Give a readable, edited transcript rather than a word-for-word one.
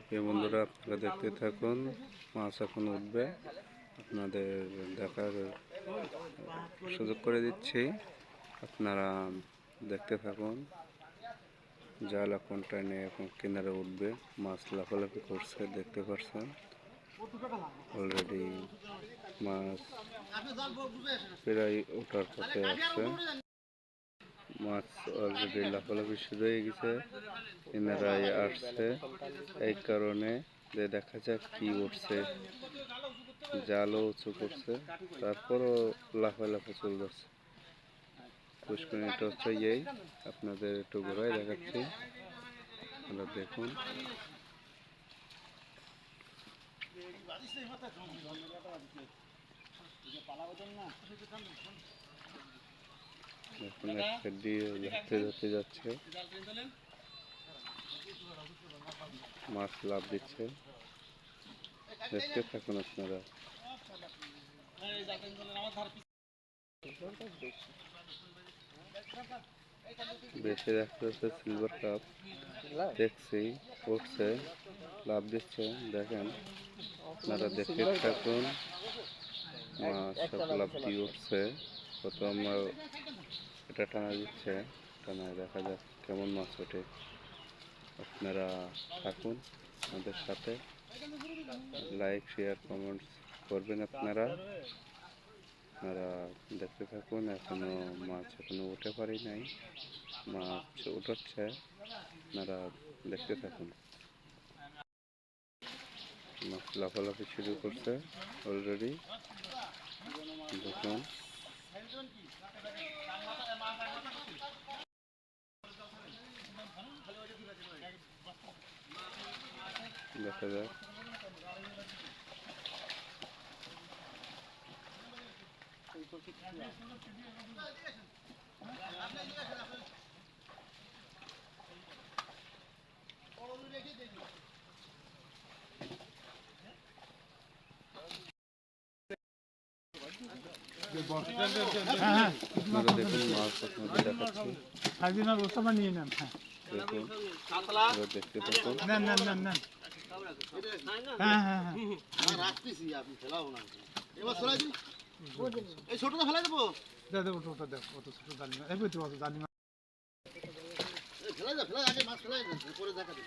প্রিয় বন্ধুরা, আপনারা দেখতে থাকুন। মাছ এখন উঠবে, আপনাদের দেখার সুযোগ করে দিচ্ছি। আপনারা দেখতে থাকুন। জাল এখন টাইনে এখন কিনারে উঠবে, মাছ লাফালাফি করছে, দেখতে পাচ্ছেন। অলরেডি মাছ প্রায় ওঠার পথে আসছে। মাছ অলরেডি লাফালাফি শুরু হয়ে গেছে, কিনারায় আসছে। এই কারণে যে দেখা যাক কি উঠছে, জালও উঁচু করছে, তারপরও লাফালাফি চলে যাচ্ছে। পুষ্করিণীটা হচ্ছে এই, আপনাদের একটু ঘোরায় দেখাচ্ছি, আপনারা দেখুন। এখন এক সাইড দিয়ে ধরতে ধরতে যাচ্ছে, মাছ লাফ দিচ্ছে, দেখতে থাকুন আপনারা। বেশি দেখা যাচ্ছে সিলভার কাপ, দেখছি উঠছে, লাফ দিচ্ছে, দেখেন আপনারা দেখতে থাকুন। মাছ সব লাফ দিয়ে উঠছে, প্রথম এটা টানা দিচ্ছে, টানায় দেখা যাক কেমন মাছ ওঠে। আপনারা থাকুন আমাদের সাথে, লাইক শেয়ার কমেন্টস করবেন আপনারা দেখতে থাকুন। এখনো মাছ উঠে পারি নাই, মাছ উঠাচ্ছে, আপনারা দেখতে থাকুন। মাছ লাফালাফি শুরু করছে অলরেডি, দেখুন। দেখা যাক। আপনারা দেখুন, মাছ আপনাদের দেখাচ্ছি, দেখুন, দেখতে থাকুন। ছোটটা ফেলাই দেবো, ফেলাই আগে মাছ ফেলাই পরে দেখা দিই।